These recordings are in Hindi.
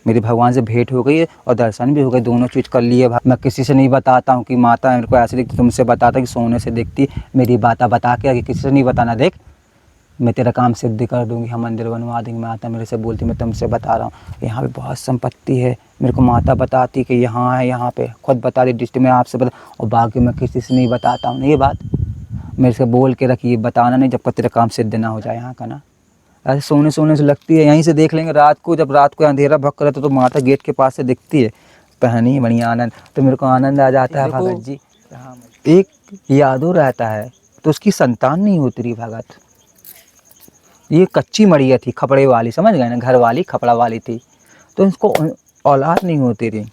मेरी भगवान से भेंट हो गई है और दर्शन भी हो गए, दोनों चीज़ कर लिए। मैं किसी से नहीं बताता हूँ कि माता मेरे को ऐसे दिखती, तुमसे बताता कि सोने से दिखती। मेरी बातें बता के आगे किसी से नहीं बताना, देख मैं तेरा काम सिद्ध कर दूंगी, हम मंदिर बनवा देंगे। माता मेरे से बोलती, मैं तुमसे बता रहा हूँ यहाँ पे बहुत संपत्ति है। मेरे को माता बताती कि यहाँ है, यहाँ पे खुद बता दी डिस्ट्रिक्ट में आपसे बता, और बाकी मैं किसी से नहीं बताता हूँ। ये बात मेरे से बोल के रखिए, बताना नहीं जब तक तेरा काम सिद्ध ना हो जाए यहाँ का ना। ऐसे सोने सोने से लगती है, यहीं से देख लेंगे रात को, जब रात को अंधेरा भग रहता तो माता गेट के पास से दिखती है, पहनी बढ़िया आनंद, तो मेरे को आनंद आ जाता है भगत जी। एक यादव रहता है तो उसकी संतान नहीं होती रही भगत। ये कच्ची मड़िया थी, खपड़े वाली, समझ गए ना, घर वाली खपड़ा वाली थी, तो उसको औलाद नहीं होती रही।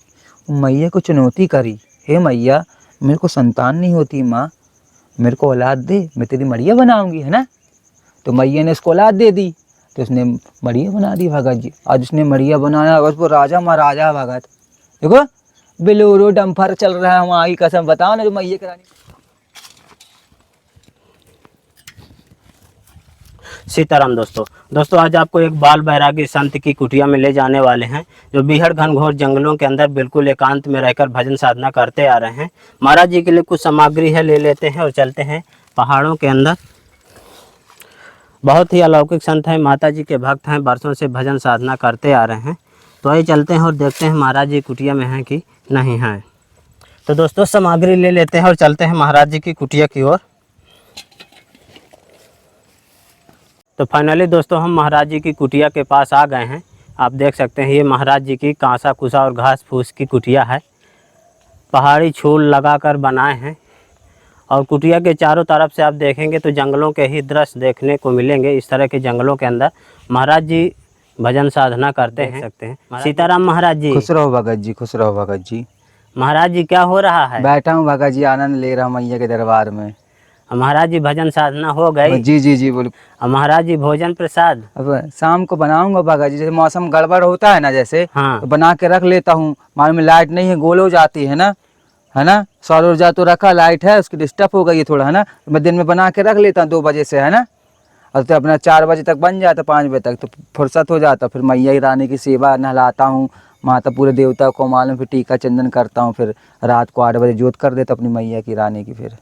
मैया को चुनौती करी, हे मैया मेरे को संतान नहीं होती माँ, मेरे को औलाद दे, मैं तेरी मड़िया बनाऊंगी, है ना। तो मैया ने उसको औलाद दे दी, तो उसने मड़िया बना दी भगत जी। आज उसने मड़िया बनाया, बस वो राजा महाराजा भगत। देखो बिलोरो डम्फर चल रहा है वहाँ की कसम, बताओ ना जो मैया करानी। सीताराम दोस्तों आज आपको एक बाल बैरागी संत की कुटिया में ले जाने वाले हैं, जो बेहद घनघोर जंगलों के अंदर बिल्कुल एकांत में रहकर भजन साधना करते आ रहे हैं। महाराज जी के लिए कुछ सामग्री है, ले लेते हैं और चलते हैं पहाड़ों के अंदर। बहुत ही अलौकिक संत हैं, माता जी के भक्त हैं, बरसों से भजन साधना करते आ रहे हैं। तो आइए चलते हैं और देखते हैं महाराज जी कुटिया में हैं कि नहीं हैं। तो दोस्तों सामग्री ले लेते हैं और चलते हैं महाराज जी की कुटिया की ओर। तो फाइनली दोस्तों हम महाराज जी की कुटिया के पास आ गए हैं। आप देख सकते हैं ये महाराज जी की कांसा कुसा और घास फूस की कुटिया है, पहाड़ी छूल लगाकर बनाए हैं। और कुटिया के चारों तरफ से आप देखेंगे तो जंगलों के ही दृश्य देखने को मिलेंगे। इस तरह के जंगलों के अंदर महाराज जी भजन साधना करते हैं। सकते हैं सीताराम महाराज जी। खुश रहो भगत जी, खुश रहो भगत जी। महाराज जी क्या हो रहा है? बैठा हूँ भगत जी, आनंद ले रहा हूँ मैया के दरबार में। महाराज जी भजन साधना हो गई? जी जी जी बोलो। महाराज जी भोजन प्रसाद अब शाम को बनाऊंगा भगत जी, जैसे मौसम गड़बड़ होता है ना, जैसे हाँ तो बना के रख लेता हूँ। मालूम लाइट नहीं है, गोल हो जाती है ना, सौर ऊर्जा तो रखा, लाइट है उसकी डिस्टर्ब हो गई है थोड़ा, है ना। मैं दिन में बना के रख लेता हूँ 2 बजे से, है ना, और तो अपना 4 बजे तक बन जाता, 5 बजे तक तो फुर्सत हो जाता। फिर मैया ही रानी की सेवा, नहलाता हूँ माता पूरे देवता को मालूम, फिर टीका चंदन करता हूँ, फिर रात को 8 बजे जोत कर देता अपनी मैया की रानी की। फिर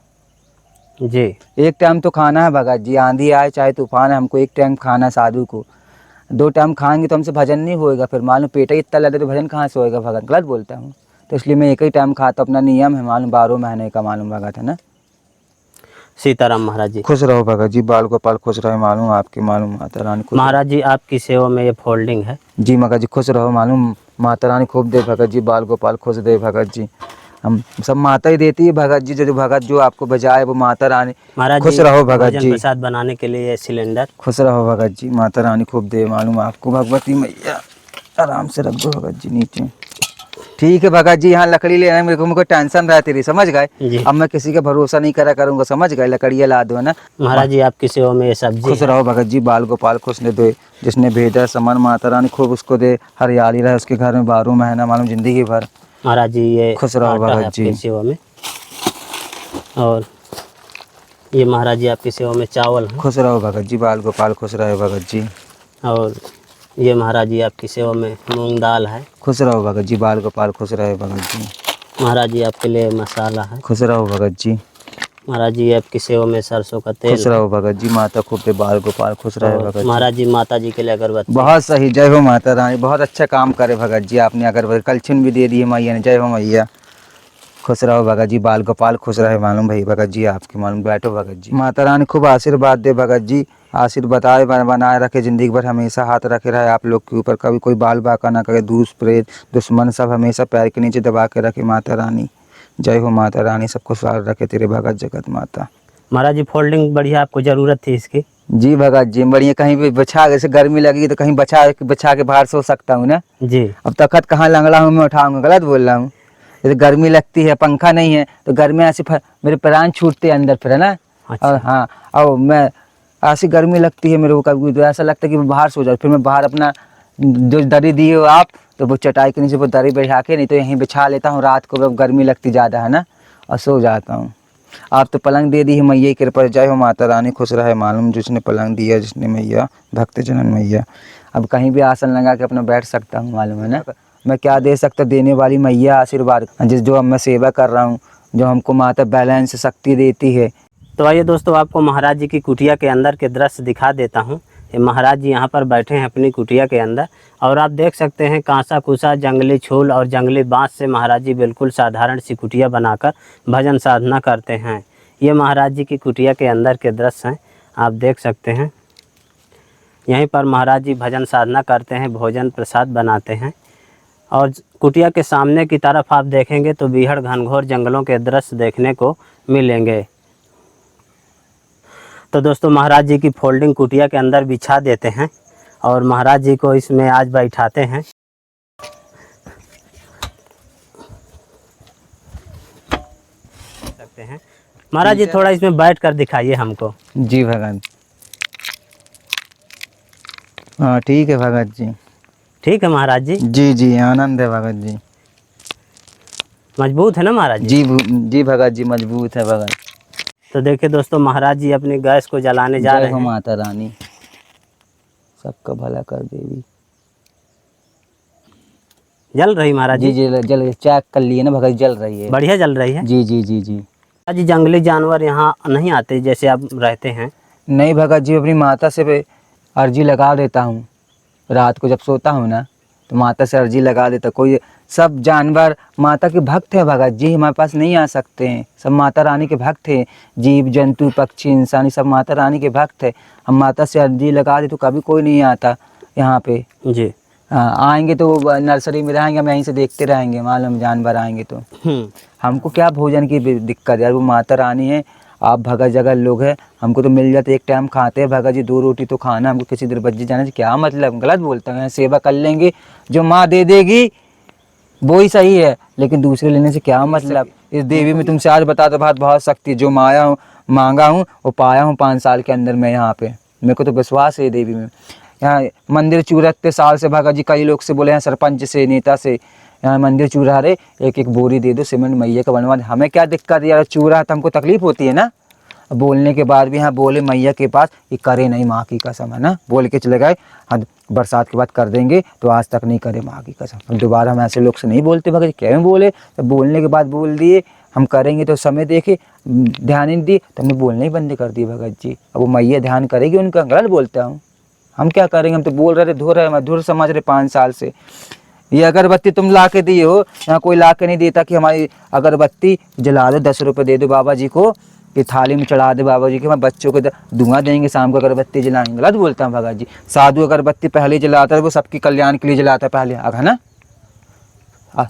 जी एक टाइम तो खाना है भगत जी, आंधी आए चाहे तूफान है, हमको एक टाइम खाना है साधु को। 2 टाइम खाएंगे तो हमसे भजन नहीं होएगा, फिर मालूम पेट ही इतना लगे तो भजन कहाँ से होएगा भगत, गलत बोलता हूँ। तो इसलिए मैं एक ही टाइम खाता, अपना नियम है मालूम, 12 महीने का मालूम भगत, है ना। सीताराम महाराज जी। खुश रहो भगत जी, बाल गोपाल खुश रहे मालूम, आपकी मालूम माता रानी खुश। महाराज जी आपकी सेवा में ये फोल्डिंग है। जी भगत जी खुश रहो मालूम, माता रानी खूब दे भगत जी, बाल गोपाल खुश दे भगत जी। हम सब माता ही देती है भगत जी, जो भगत जो आपको बजाए वो माता रानी। महाराज खुश रहो भगत भोजन जी, प्रसाद बनाने के लिए ये सिलेंडर। खुश रहो भगत जी, माता रानी खूब दे मालूम आपको, भगवती मैया। आराम से रख दो भगत जी नीचे। ठीक है भगत जी, यहाँ लकड़ी ले आए, मेरे को टेंशन रहती रही, समझ गए। अब मैं किसी का भरोसा नहीं करा करूँगा, समझ गए, लकड़ियाँ ला दो, है ना। महाराज जी आपकी सेवा में ये सब्जी। खुश रहो भगत जी, बाल गोपाल खुश ने दे, जिसने भेजा समन माता रानी खूब उसको दे, हरियाली रहे उसके घर में 12 महीना मालूम जिंदगी भर। महाराज जी ये खुश रहो आटा है भगत जी आपकी सेवा में, और ये महाराज जी आपकी सेवा में चावल है। खुश रहो भगत जी, बाल गोपाल खुश रहे भगत जी। और ये महाराज जी आपकी सेवा में मूंग दाल है। खुश रहो भगत जी, बाल गोपाल खुश रहे भगत जी। महाराज जी आपके लिए मसाला है। खुश रहो भगत जी। महाराज जी आपकी सेवा में सरसों का तेल। खुश रहो भगत जी, माता खूब दे, बाल गोपाल खुश रहे भगत जी। महाराज जी माता जी के लिए अगरबत्ती। बहुत सही, जय हो माता रानी, बहुत अच्छा काम करे भगत जी आपने, अगरबत्ती कलछिन भी दे दी है मैया ने, जय हो मैया। खुश रहो भगत जी, बाल गोपाल खुश रहे मालूम भाई भगत जी आपके मालूम। बैठो भगत जी, माता रानी खूब आशीर्वाद दे भगत जी, आशीर्वाद बनाए रखे, जिंदगी भर हमेशा हाथ रखे रहे आप लोग के ऊपर, कभी कोई बाल बाका ना करे, दूस प्रेत दुश्मन सब हमेशा पैर के नीचे दबा के रखे माता रानी। जय हो माता रानी, सबको स्वागत रखे तेरे भगत जगत माता। महाराज जी फोल्डिंग बढ़िया, आपको जरूरत थी इसकी। जी भगत जी, बढ़िया, कहीं भी बचा, जैसे गर्मी लगेगी तो कहीं बचा के बाहर सो सकता हूँ ना जी। अब तखत कहाँ लंगड़ा हूँ मैं उठाऊंगा, गलत बोल रहा हूँ। जैसे गर्मी लगती है, पंखा नहीं है तो गर्मी ऐसे मेरे प्राण छूटते हैं अंदर, फिर है ना। अच्छा। और हाँ, और मैं ऐसी गर्मी लगती है मेरे को, कभी तो ऐसा लगता है कि मैं बाहर सो जाऊँ, फिर मैं बाहर अपना जो दरी दिए हो आप, तो वो चटाई के नीचे वो दरी बैठा के, नहीं तो यहीं बिछा लेता हूँ रात को, जब गर्मी लगती ज़्यादा है ना, और सो जाता हूँ। आप तो पलंग दे दी है, मैया की कृपा जय हो, माता रानी खुश रहे, मालूम जिसने पलंग दिया, जिसने मैया, भक्त जनन मैया। अब कहीं भी आसन लगा के अपना बैठ सकता हूँ, मालूम है ना। मैं क्या दे सकता, देने वाली मैया आशीर्वाद, जिस जो अब मैं सेवा कर रहा हूँ, जो हमको माता बैलेंस शक्ति देती है। तो आइए दोस्तों, आपको महाराज जी की कुटिया के अंदर के दृश्य दिखा देता हूँ। ये महाराज जी यहाँ पर बैठे हैं अपनी कुटिया के अंदर, और आप देख सकते हैं कांसा कुसा, जंगली छूल और जंगली बांस से महाराज जी बिल्कुल साधारण सी कुटिया बनाकर भजन साधना करते हैं। ये महाराज जी की कुटिया के अंदर के दृश्य हैं, आप देख सकते हैं। यहीं पर महाराज जी भजन साधना करते हैं, भोजन प्रसाद बनाते हैं। और कुटिया के सामने की तरफ आप देखेंगे तो बीहड़ घनघोर जंगलों के दृश्य देखने को मिलेंगे। तो दोस्तों, महाराज जी की फोल्डिंग कुटिया के अंदर बिछा देते हैं और महाराज जी को इसमें आज बैठाते हैं। सकते हैं महाराज जी, थोड़ा इसमें बैठ कर दिखाइए हमको। जी भगत, हाँ ठीक है भगत जी। ठीक है महाराज जी। जी जी, आनंद है भगत जी। मजबूत है ना महाराज जी? जी भगत जी, मजबूत है भगत। तो देखिए दोस्तों, महाराज जी अपनी गैस को जलाने जा रहे जय हो हैं। माता रानी, सबका भला कर देवी। जल रही महाराज जी जी? जल चेक कर लिए ना भगत, जल रही है। बढ़िया जल रही है। जी जी जी जी। महाराज जी, जंगली जानवर यहाँ नहीं आते जैसे आप रहते हैं? नहीं भगत जी, अपनी माता से अर्जी लगा देता हूँ। रात को जब सोता हूँ ना, तो माता से अर्जी लगा देता। कोई सब जानवर माता के भक्त हैं भगत जी, हमारे पास नहीं आ सकते हैं। सब माता रानी के भक्त हैं, जीव जंतु पक्षी इंसान सब माता रानी के भक्त हैं। हम माता से अर्जी लगा दे तो कभी कोई नहीं आता यहाँ पे। जी हाँ, आएंगे तो वो नर्सरी में रहेंगे, हम यहीं से देखते रहेंगे, मालूम जानवर आएंगे तो। हमको क्या भोजन की दिक्कत है यार, वो माता रानी है। आप भगत जगह लोग हैं, हमको तो मिल जाते, एक टाइम खाते हैं भगत जी, 2 रोटी तो खाना, हमको किसी देर बज्जी जाने से क्या मतलब। गलत बोलता है, सेवा कर लेंगे, जो माँ दे देगी वो ही सही है, लेकिन दूसरे लेने से क्या मतलब। इस देवी में तुमसे आज बता दो बात, बहुत शक्ति है। जो माया हूँ मांगा हूँ वो पाया हूँ 5 साल के अंदर में यहाँ पे। मेरे को तो विश्वास है देवी में। यहाँ मंदिर 74 साल से भगत जी, कई लोग से बोले हैं, सरपंच से, नेता से, यहाँ मंदिर चूरा रहे, एक बोरी दे दो सीमेंट मैया का बनवा दे। हमें क्या दिक्कत है यार, चूरा तो हमको तकलीफ होती है ना। बोलने के बाद भी यहाँ बोले मैया के पास, ये करे नहीं माँ की कसम, है ना। बोल के चले गए, हाँ बरसात के बाद कर देंगे, तो आज तक नहीं करे माँ की कसम। अब दोबारा हम ऐसे लोग से नहीं बोलते भगत जी, क्यों बोले। तो बोलने के बाद बोल दिए हम करेंगे, तो समय देखे ध्यान नहीं दिए तो हमने बोलने ही बंद कर दिए भगत जी। अब वो मैया ध्यान करेगी उनका, गलत बोलता हूँ, हम क्या करेंगे। हम तो बोल रहे थे, धुर है, मैं धुर समझ रहे 5 साल से। ये अगरबत्ती तुम ला के दिए हो, यहाँ कोई ला के नहीं देता कि हमारी अगरबत्ती जला दो, 10 रुपये दे दो बाबा जी को, कि थाली में चढ़ा दे बाबा जी के, मैं बच्चों को धुआं देंगे, शाम को अगरबत्ती जलाएंगे। गलत बोलता हूँ भगत जी। साधु अगरबत्ती पहले जलाता है, वो सबके कल्याण के लिए जलाता है पहले, है ना।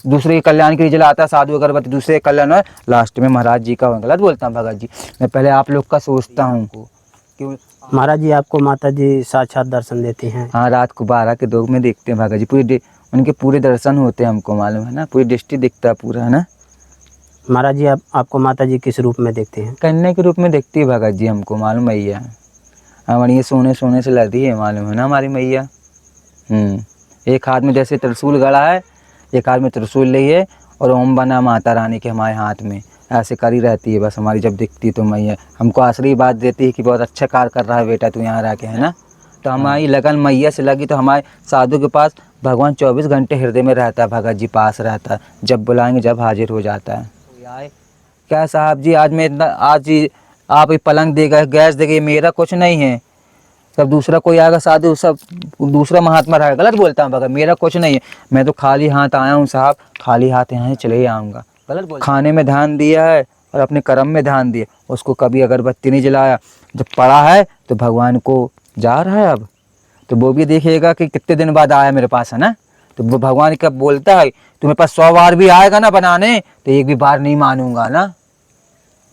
दूसरे के कल्याण के लिए जलाता है साधु अगरबत्ती, दूसरे का कल्याण है लास्ट में महाराज जी का। गलत बोलता हूँ भगत जी, मैं पहले आप लोग का सोचता हूँ। क्यों महाराज जी, आपको माता जी साक्षात दर्शन देती हैं? हाँ, रात को 12 के 2 में देखते हैं भगत जी, पूरी उनके पूरे दर्शन होते हैं, हमको मालूम है ना, पूरी दृष्टि दिखता है पूरा, है ना। महाराज जी, आपको माता जी किस रूप में देखते हैं? कन्या के रूप में देखती है भगत जी, हमको मालूम मैया। हमारी ये सोने सोने से लदी है, मालूम है ना हमारी मैया। एक हाथ में जैसे त्रिशूल गड़ा है, एक हाथ में त्रिशूल ली है, और ओम बना माता रानी के हमारे हाथ में, ऐसे करी रहती है बस हमारी। जब दिखती तो मैया हमको आशीर्वाद देती है कि बहुत अच्छा कार्य कर रहा है बेटा तू यहाँ रह के, है ना। तो हमारी लगन मैया से लगी, तो हमारे साधु के पास भगवान 24 घंटे हृदय में रहता है, भगत जी पास रहता है, जब बुलाएंगे जब हाजिर हो जाता है। क्या साहब जी, आज मैं इतना, आज आप ये पलंग दे गए, गैस दे गए, मेरा कुछ नहीं है। सब दूसरा कोई आएगा साधु, सब दूसरा महात्मा रहेगा। गलत बोलता हूँ भगत, मेरा कुछ नहीं है, मैं तो खाली हाथ आया हूँ साहब, खाली हाथ यहाँ से चले ही आऊँगा। गलत बोल, खाने में ध्यान दिया है और अपने कर्म में ध्यान दिया, उसको कभी अगरबत्ती नहीं जलाया। जब पड़ा है तो भगवान को जा रहा है अब, तो वो भी देखेगा कि कितने दिन बाद आया मेरे पास, है ना। तो वो भगवान कब बोलता है, तुम्हें पास 100 बार भी आएगा ना बनाने, तो एक भी बार नहीं मानूंगा ना।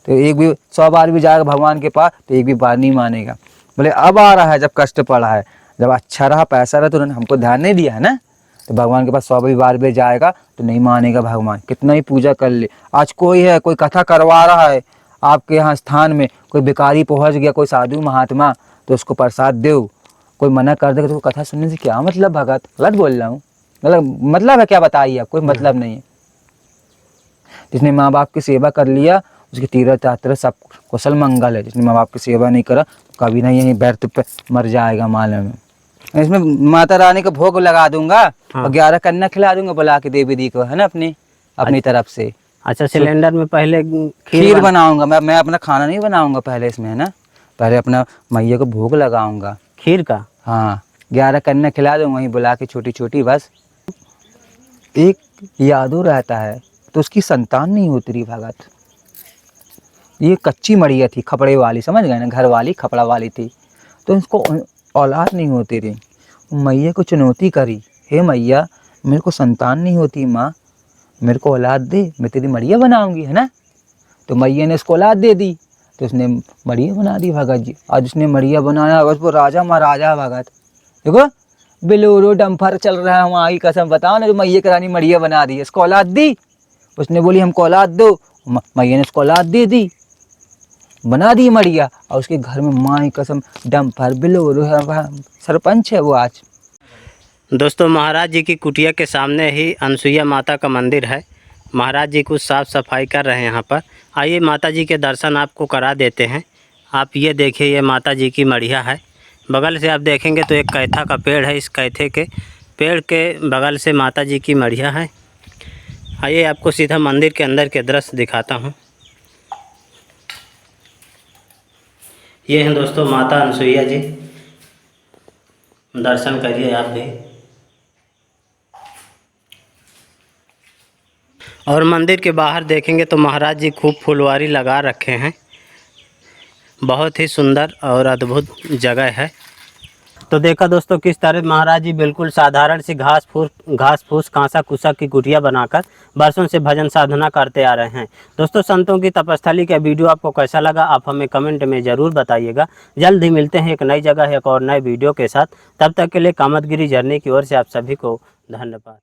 तो एक भी 100 बार भी जाएगा भगवान के पास, तो एक भी बार नहीं मानेगा। बोले अब आ रहा है, जब कष्ट पड़ा है, जब अच्छा रहा पैसा रहा तो उन्होंने हमको ध्यान नहीं दिया, है ना। तो भगवान के पास 100 बार भी जाएगा तो नहीं मानेगा भगवान, कितना ही पूजा कर ले। आज कोई है, कोई कथा करवा रहा है आपके यहाँ स्थान में, कोई भिखारी पहुँच गया, कोई साधु महात्मा, तो उसको प्रसाद दो। कोई मना कर देगा तो कथा सुनने से क्या मतलब भगत। गलत बोल रहा हूँ, मतलब है क्या बताइए आप, कोई मतलब नहीं है। जिसने माँ बाप की सेवा कर लिया उसकी तीरथ यात्रा सब कुशल मंगल है। जिसने माँ बाप की सेवा नहीं करा कभी ना यहीं व्यर्थ पे मर जाएगा मालूम है। इसमें माता रानी का भोग लगा दूंगा और 11 कन्या खिला दूंगा बुला के देवी दी को, है ना, अपनी तरफ से। अच्छा, सिलेंडर में पहले खीर बनाऊंगा मैं अपना खाना नहीं बनाऊंगा पहले इसमें, है ना, पहले अपना मैया को भोग लगाऊंगा खीर का। हाँ, 11 कन्या खिला दूंगा वहीं बुला के छोटी छोटी। बस एक यादव रहता है तो उसकी संतान नहीं होती रही भगत। ये कच्ची मड़िया थी खपड़े वाली, समझ गए ना, घर वाली खपड़ा वाली थी, तो इसको औलाद नहीं होती रही। मैया को चुनौती करी, हे मैया मेरे को संतान नहीं होती माँ, मेरे को औलाद दे, मैं तेरी मड़िया बनाऊंगी, है ना। तो मैया ने उसको औलाद दे दी, तो उसने मड़िया बना दी भगत जी। आज उसने मड़िया बनाया, बस वो राजा महाराजा भगत। देखो बिलोरो डम्फर चल रहा है वहाँ की कसम, बताओ ना, जो मैया की रानी मड़िया बना दी, इसको औलाद दी। उसने बोली हमको औलाद दो, मैया ने उसको औलाद दे दी, बना दी मड़िया। और उसके घर में माँ की कसम डम्फर बिलोरो सरपंच है वो आज। दोस्तों, महाराज जी की कुटिया के सामने ही अनसुईया माता का मंदिर है। महाराज जी कुछ साफ़ सफाई कर रहे हैं यहाँ पर। आइए माता जी के दर्शन आपको करा देते हैं। आप ये देखिए, ये माता जी की मढ़िया है। बगल से आप देखेंगे तो एक कैथा का पेड़ है। इस कैथे के पेड़ के बगल से माता जी की मढ़िया है। आइए आपको सीधा मंदिर के अंदर के दृश्य दिखाता हूँ। ये हैं दोस्तों माता अनसुईया जी, दर्शन करिए आप भी। और मंदिर के बाहर देखेंगे तो महाराज जी खूब फुलवारी लगा रखे हैं। बहुत ही सुंदर और अद्भुत जगह है। तो देखा दोस्तों किस तरह महाराज जी बिल्कुल साधारण सी घास फूस कांसा कुसा की कुटिया बनाकर बरसों से भजन साधना करते आ रहे हैं। दोस्तों, संतों की तपस्थली का वीडियो आपको कैसा लगा आप हमें कमेंट में ज़रूर बताइएगा। जल्द ही मिलते हैं एक नई जगह एक और नए वीडियो के साथ। तब तक के लिए कामतगिरी जर्नी की ओर से आप सभी को धन्यवाद।